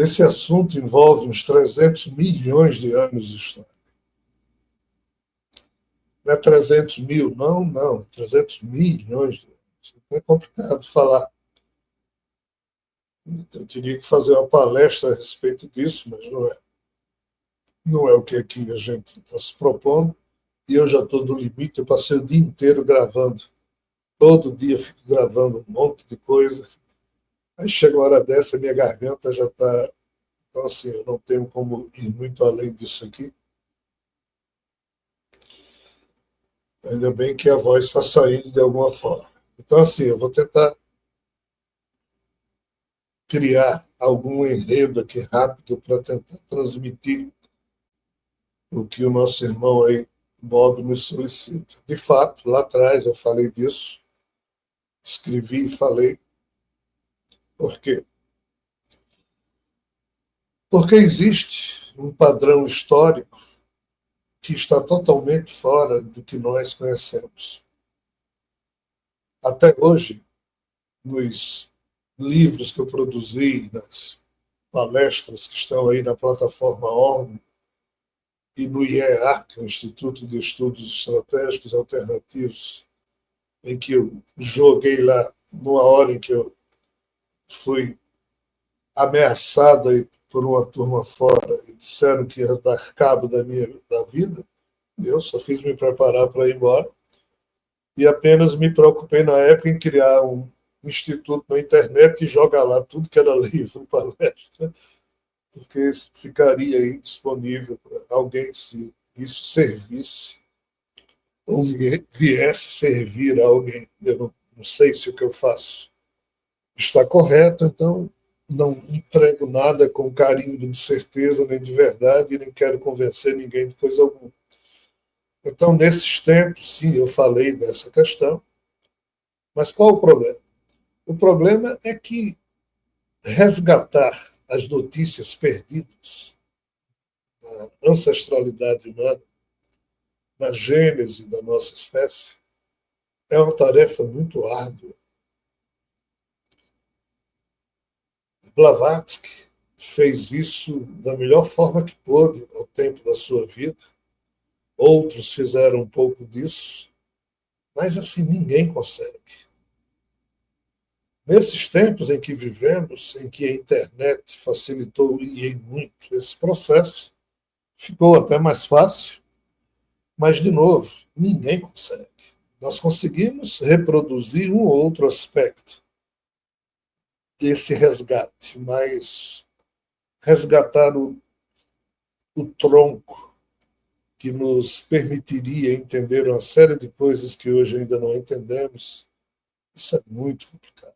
Esse assunto envolve uns 300 milhões de anos de história. Não é 300 mil, não, 300 milhões de anos. É complicado falar. Eu teria que fazer uma palestra a respeito disso, mas não é o que aqui a gente está se propondo. E eu já estou no limite, eu passei o dia inteiro gravando. Todo dia eu fico gravando um monte de coisa. Aí chega uma hora dessa, minha garganta já está. Então, assim, eu não tenho como ir muito além disso aqui. Ainda bem que a voz está saindo de alguma forma. Então, assim, eu vou tentar criar algum enredo aqui rápido para tentar transmitir o que o nosso irmão aí, Bob, nos solicita. De fato, lá atrás eu falei disso, escrevi e falei. Por quê? Porque existe um padrão histórico que está totalmente fora do que nós conhecemos. Até hoje, nos livros que eu produzi, nas palestras que estão aí na plataforma ORM e no IEA, que é o Instituto de Estudos Estratégicos Alternativos, em que eu joguei lá numa hora em que eu fui ameaçado aí por uma turma fora e disseram que ia dar cabo da vida, eu só fiz me preparar para ir embora e apenas me preocupei na época em criar um instituto na internet e jogar lá tudo que era livro, palestra, porque isso ficaria aí disponível para alguém, se isso servisse ou viesse servir a alguém. Eu não sei se o que eu faço está correto, então não entrego nada com carinho de certeza, nem de verdade, nem quero convencer ninguém de coisa alguma. Então, nesses tempos, sim, eu falei dessa questão, mas qual o problema? O problema é que resgatar as notícias perdidas na ancestralidade humana, na gênese da nossa espécie, é uma tarefa muito árdua. Blavatsky fez isso da melhor forma que pôde ao tempo da sua vida. Outros fizeram um pouco disso, mas assim ninguém consegue. Nesses tempos em que vivemos, em que a internet facilitou e em muito esse processo, ficou até mais fácil, mas, de novo, ninguém consegue. Nós conseguimos reproduzir um ou outro aspecto desse resgate, mas resgatar o tronco que nos permitiria entender uma série de coisas que hoje ainda não entendemos, isso é muito complicado.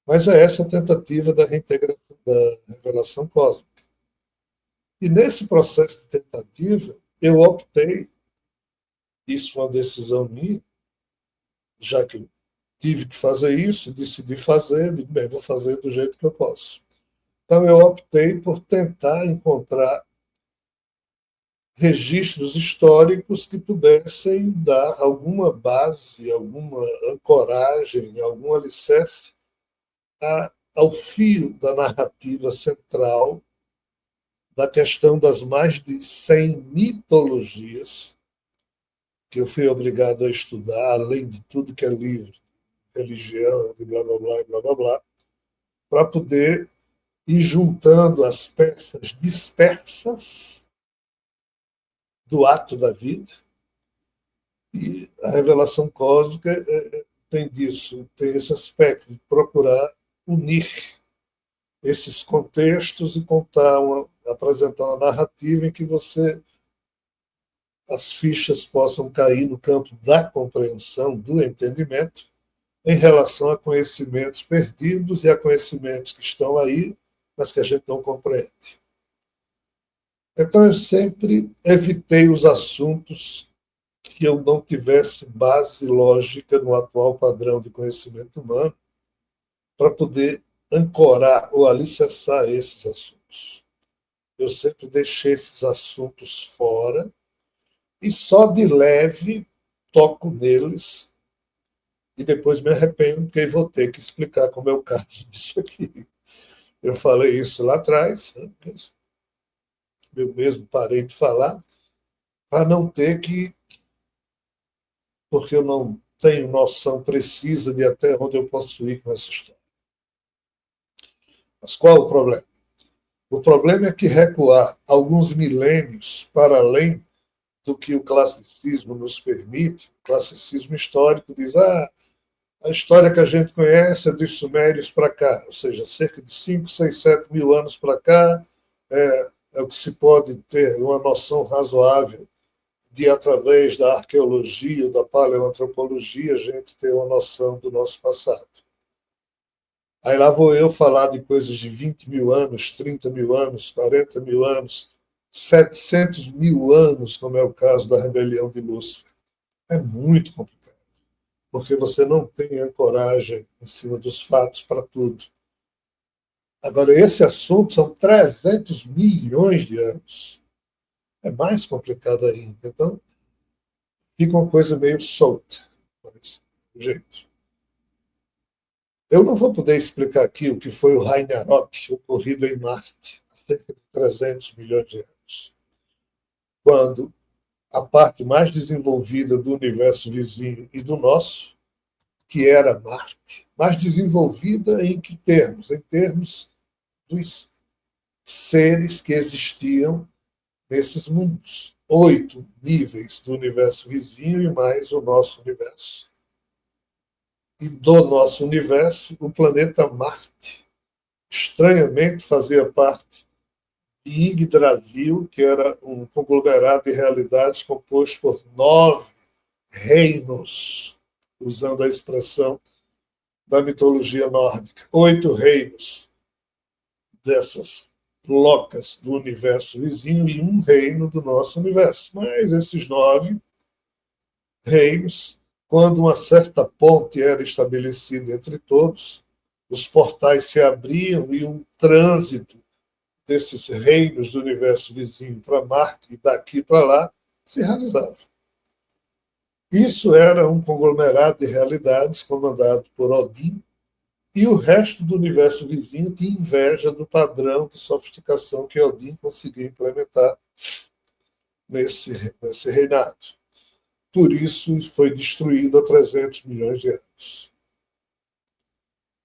Mas é essa a tentativa da reintegração, da revelação cósmica. E nesse processo de tentativa, eu optei, isso foi uma decisão minha, já que eu tive que fazer isso, decidi fazer, digo, bem, vou fazer do jeito que eu posso. Então eu optei por tentar encontrar registros históricos que pudessem dar alguma base, alguma ancoragem, algum alicerce ao fio da narrativa central da questão das mais de 100 mitologias que eu fui obrigado a estudar, além de tudo que é livro, religião, e blá, blá, blá, blá, blá, blá, para poder ir juntando as peças dispersas do ato da vida. E a revelação cósmica tem disso, tem esse aspecto de procurar unir esses contextos e apresentar uma narrativa em que as fichas possam cair no campo da compreensão, do entendimento, em relação a conhecimentos perdidos e a conhecimentos que estão aí, mas que a gente não compreende. Então, eu sempre evitei os assuntos que eu não tivesse base lógica no atual padrão de conhecimento humano para poder ancorar ou alicerçar esses assuntos. Eu sempre deixei esses assuntos fora e só de leve toco neles e depois me arrependo porque vou ter que explicar como é o caso disso aqui. Eu falei isso lá atrás, né? Eu mesmo parei de falar, para não ter que, porque eu não tenho noção precisa de até onde eu posso ir com essa história. Mas qual o problema? O problema é que recuar alguns milênios para além do que o classicismo nos permite, o classicismo histórico diz, a história que a gente conhece é dos sumérios para cá, ou seja, cerca de 5, 6, 7 mil anos para cá, é o que se pode ter uma noção razoável de, através da arqueologia, da paleoantropologia, a gente ter uma noção do nosso passado. Aí lá vou eu falar de coisas de 20 mil anos, 30 mil anos, 40 mil anos, 700 mil anos, como é o caso da rebelião de Lúcifer. É muito complicado, porque você não tem ancoragem em cima dos fatos para tudo. Agora, esse assunto são 300 milhões de anos. É mais complicado ainda. Então, fica uma coisa meio solta. Mas, jeito. Eu não vou poder explicar aqui o que foi o Ragnarok ocorrido em Marte, há cerca de 300 milhões de anos, quando a parte mais desenvolvida do universo vizinho e do nosso, que era Marte, mais desenvolvida em que termos? Em termos dos seres que existiam nesses mundos. 8 níveis do universo vizinho e mais o nosso universo. E do nosso universo, o planeta Marte, estranhamente, fazia parte de Yggdrasil, que era um conglomerado de realidades composto por 9 reinos, usando a expressão da mitologia nórdica. 8 reinos dessas locas do universo vizinho e um reino do nosso universo. Mas esses 9 reinos, quando uma certa ponte era estabelecida entre todos, os portais se abriam e um trânsito desses reinos do universo vizinho para Marte e daqui para lá se realizava. Isso era um conglomerado de realidades comandado por Odin, e o resto do universo vizinho tinha inveja do padrão de sofisticação que Odin conseguia implementar nesse reinado. Por isso foi destruído há 300 milhões de anos.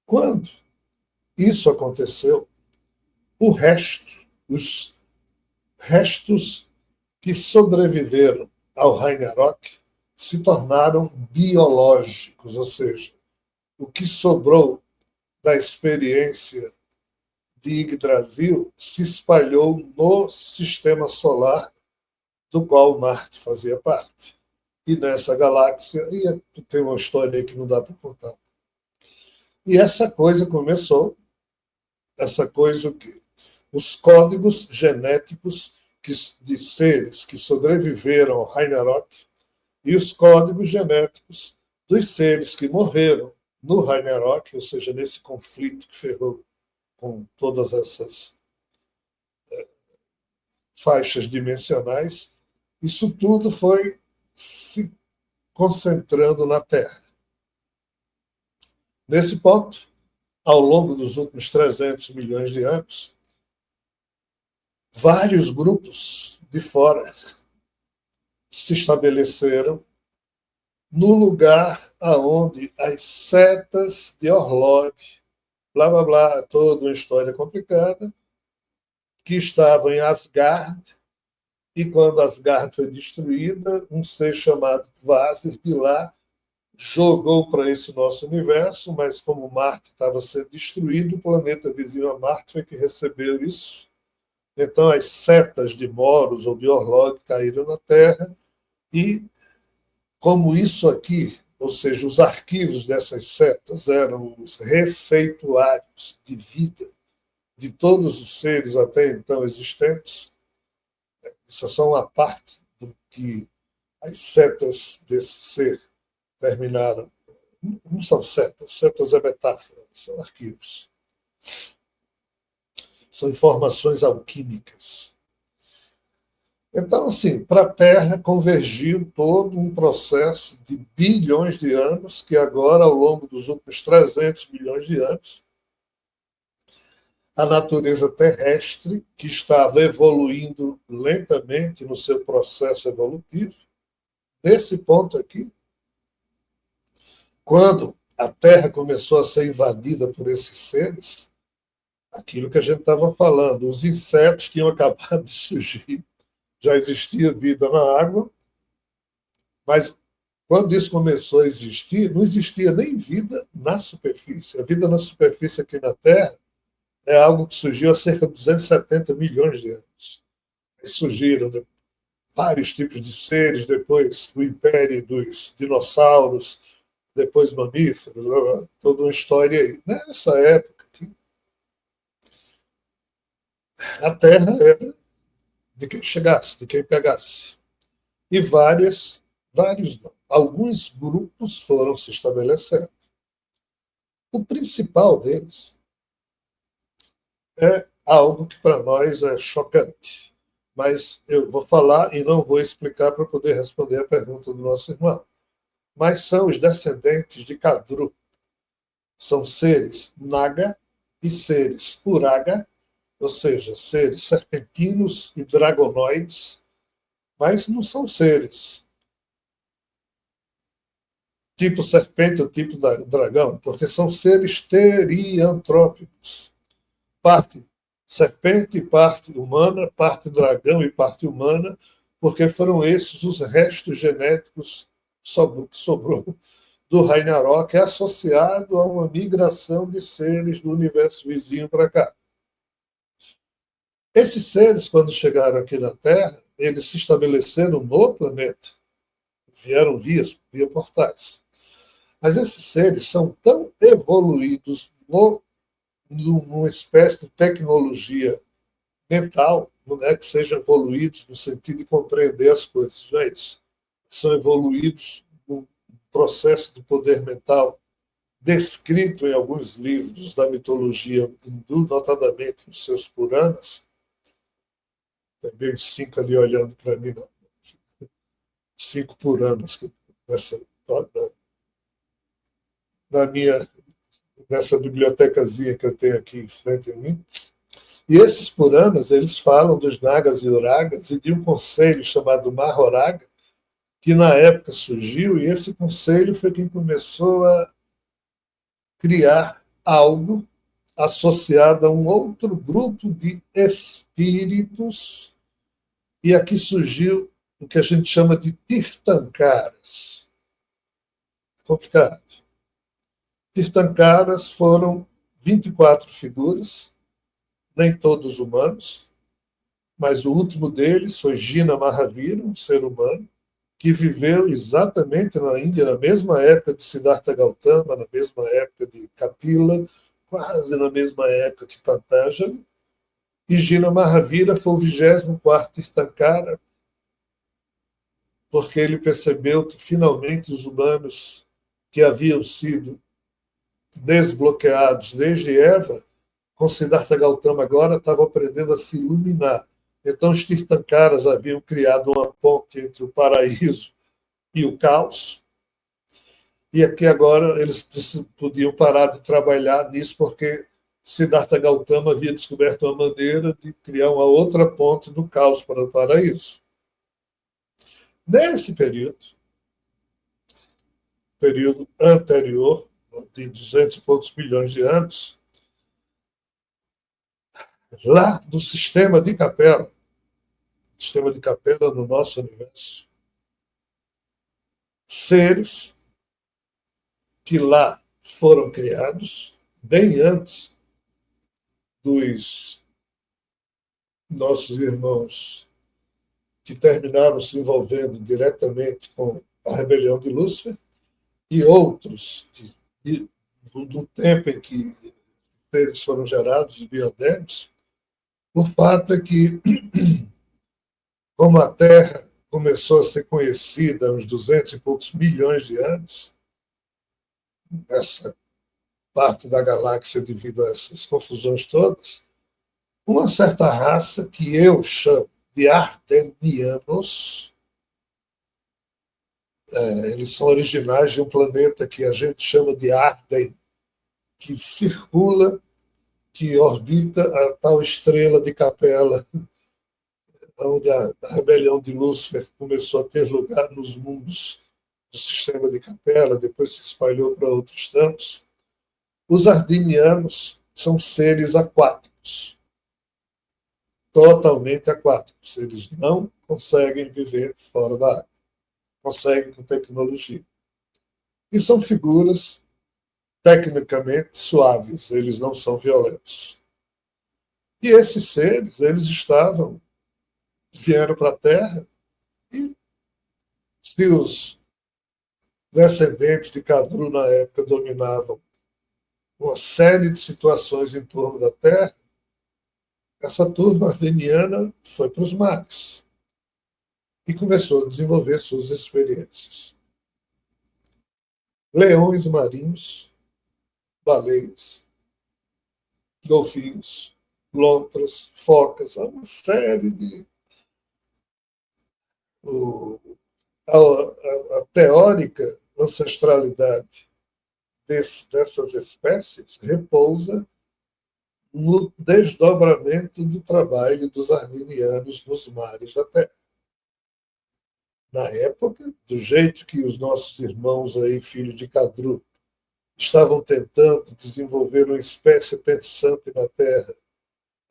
Quando isso aconteceu, os restos que sobreviveram ao Ragnarok se tornaram biológicos, ou seja, o que sobrou da experiência de Yggdrasil se espalhou no sistema solar do qual Marte fazia parte. E nessa galáxia, e tem uma história aí que não dá para contar. E essa coisa começou, essa coisa o quê? Os códigos genéticos de seres que sobreviveram ao Ragnarok e os códigos genéticos dos seres que morreram no Ragnarok, ou seja, nesse conflito que ferrou com todas essas faixas dimensionais, isso tudo foi se concentrando na Terra. Nesse ponto, ao longo dos últimos 300 milhões de anos, vários grupos de fora se estabeleceram no lugar aonde as setas de Orlog, blá, blá, blá, toda uma história complicada, que estavam em Asgard, e quando Asgard foi destruída, um ser chamado Kvasir de lá jogou para esse nosso universo, mas como Marte estava sendo destruído, o planeta vizinho a Marte foi que recebeu isso. Então as setas de Moros ou de Orlog caíram na Terra e, como isso aqui, ou seja, os arquivos dessas setas eram os receituários de vida de todos os seres até então existentes, isso é só uma parte do que as setas desse ser terminaram. Não são setas, setas é metáfora, são arquivos. São informações alquímicas. Então, assim, para a Terra convergiu todo um processo de bilhões de anos, que agora, ao longo dos últimos 300 milhões de anos, a natureza terrestre, que estava evoluindo lentamente no seu processo evolutivo. Nesse ponto aqui, quando a Terra começou a ser invadida por esses seres, aquilo que a gente estava falando, os insetos tinham acabado de surgir, já existia vida na água, mas quando isso começou a existir, não existia nem vida na superfície. A vida na superfície aqui na Terra é algo que surgiu há cerca de 270 milhões de anos. Aí surgiram vários tipos de seres, depois o império dos dinossauros, depois mamíferos, toda uma história aí. Nessa época, a Terra era de quem chegasse, de quem pegasse. E vários não. Alguns grupos foram se estabelecendo. O principal deles é algo que para nós é chocante. Mas eu vou falar e não vou explicar para poder responder a pergunta do nosso irmão. Mas são os descendentes de Kadru. São seres Naga e seres Uraga, ou seja, seres serpentinos e dragonoides, mas não são seres tipo serpente ou tipo dragão, porque são seres teriantrópicos. Parte serpente, parte humana, parte dragão e parte humana, porque foram esses os restos genéticos que sobrou do Ragnarok, associado a uma migração de seres do universo vizinho para cá. Esses seres, quando chegaram aqui na Terra, eles se estabeleceram no planeta, vieram via portais. Mas esses seres são tão evoluídos numa espécie de tecnologia mental, não é que sejam evoluídos no sentido de compreender as coisas, não é isso. São evoluídos no processo de poder mental descrito em alguns livros da mitologia hindu, notadamente nos seus Puranas. Também os 5 ali olhando para mim, 5 Puranas nessa bibliotecazinha que eu tenho aqui em frente a mim. E esses Puranas, eles falam dos Nagas e Uragas e de um conselho chamado Mahoraga, que na época surgiu, e esse conselho foi quem começou a criar algo associado a um outro grupo de espíritos, e aqui surgiu o que a gente chama de Tirthankaras. Complicado. Tirthankaras foram 24 figuras, nem todos humanos, mas o último deles foi Jina Mahavira, um ser humano, que viveu exatamente na Índia, na mesma época de Siddhartha Gautama, na mesma época de Kapila, quase na mesma época que Patanjali. E Jina Mahavira foi o 24º Tirthankara, porque ele percebeu que finalmente os humanos que haviam sido desbloqueados desde Eva, com Siddhartha Gautama agora, estavam aprendendo a se iluminar. Então, os Tirthankaras haviam criado uma ponte entre o paraíso e o caos, e aqui agora eles podiam parar de trabalhar nisso, porque Siddhartha Gautama havia descoberto uma maneira de criar uma outra ponte do caos para o paraíso. Nesse período anterior, de 200 e poucos milhões de anos, lá do sistema de Capela no nosso universo, seres que lá foram criados bem antes dos nossos irmãos que terminaram se envolvendo diretamente com a rebelião de Lúcifer, e outros do tempo em que eles foram gerados, biodemos. O fato é que, como a Terra começou a ser conhecida há uns 200 e poucos milhões de anos, essa parte da galáxia devido a essas confusões todas, uma certa raça que eu chamo de Ardenianos, eles são originais de um planeta que a gente chama de Arden, que circula, que orbita a tal estrela de Capela, onde a rebelião de Lúcifer começou a ter lugar nos mundos do sistema de Capela, depois se espalhou para outros tantos. Os ardinianos são seres aquáticos, totalmente aquáticos. Eles não conseguem viver fora da água, conseguem com tecnologia. E são figuras tecnicamente suaves, eles não são violentos. E esses seres, eles vieram para a Terra, e se os descendentes de Kadru na época dominavam uma série de situações em torno da Terra, essa turma ardeniana foi para os mares e começou a desenvolver suas experiências. Leões marinhos, baleias, golfinhos, lontras, focas, uma série de... A teórica ancestralidade dessas espécies repousa no desdobramento do trabalho dos ardinianos nos mares da Terra. Na época, do jeito que os nossos irmãos aí, filhos de Kadru, estavam tentando desenvolver uma espécie pensante na Terra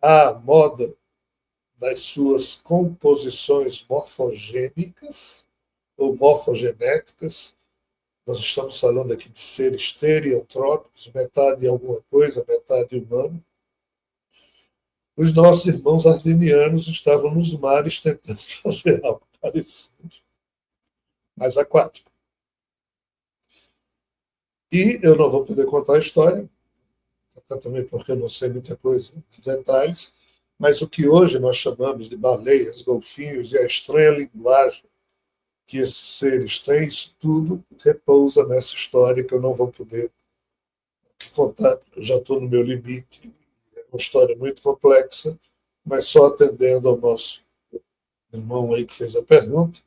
à moda das suas composições morfogênicas ou morfogenéticas. Nós estamos falando aqui de seres estereotrópicos, metade alguma coisa, metade humano. Os nossos irmãos ardinianos estavam nos mares tentando fazer algo parecido, mais aquático. E eu não vou poder contar a história, até também porque eu não sei muita coisa de detalhes, mas o que hoje nós chamamos de baleias, golfinhos e a estranha linguagem que esses seres têm, isso tudo repousa nessa história que eu não vou poder contar, eu já estou no meu limite. É uma história muito complexa, mas só atendendo ao nosso irmão aí que fez a pergunta.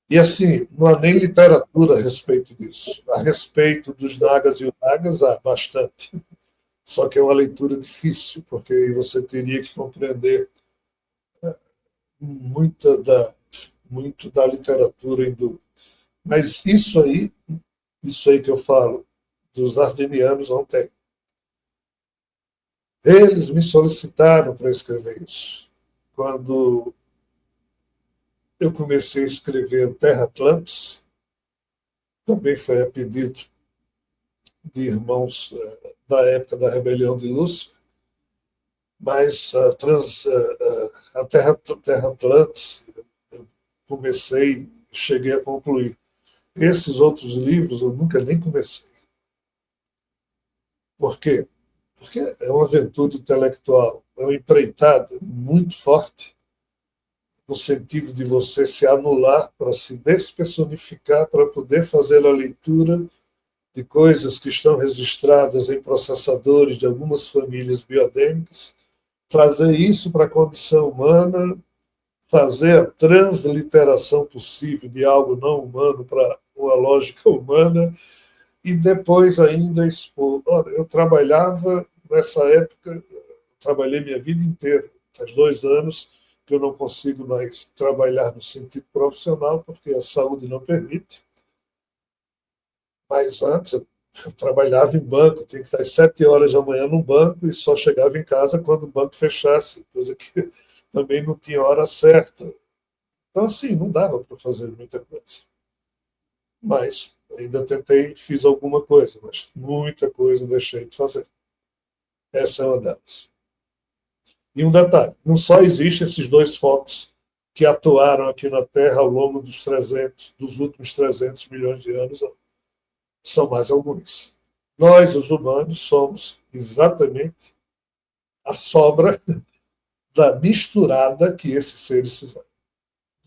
E assim, não há nem literatura a respeito disso. A respeito dos nagas e unagas, há bastante. Só que é uma leitura difícil, porque você teria que compreender muito da literatura hindu. Mas isso aí que eu falo, dos ardenianos não tem. Eles me solicitaram para escrever isso. Quando eu comecei a escrever Terra Atlantis, também foi a pedido de irmãos da época da rebelião de Lúcifer, mas a Terra Atlantis eu cheguei a concluir. Esses outros livros eu nunca nem comecei. Por quê? Porque é uma aventura intelectual, é uma empreitada muito forte, no sentido de você se anular para se despersonificar, para poder fazer a leitura de coisas que estão registradas em processadores de algumas famílias biodêmicas, trazer isso para a condição humana, fazer a transliteração possível de algo não humano para uma lógica humana, e depois ainda expor. Olha, eu trabalhava, nessa época, trabalhei minha vida inteira, faz 2 anos que eu não consigo mais trabalhar no sentido profissional, porque a saúde não permite. Mas antes eu trabalhava em banco, tinha que estar às 7 horas da manhã no banco e só chegava em casa quando o banco fechasse, coisa que também não tinha hora certa. Então, assim, não dava para fazer muita coisa. Mas ainda tentei, fiz alguma coisa, mas muita coisa deixei de fazer. Essa é uma delas. E um detalhe, não só existem esses 2 focos que atuaram aqui na Terra ao longo dos últimos 300 milhões de anos, são mais alguns. Nós, os humanos, somos exatamente a sobra da misturada que esses seres fizeram.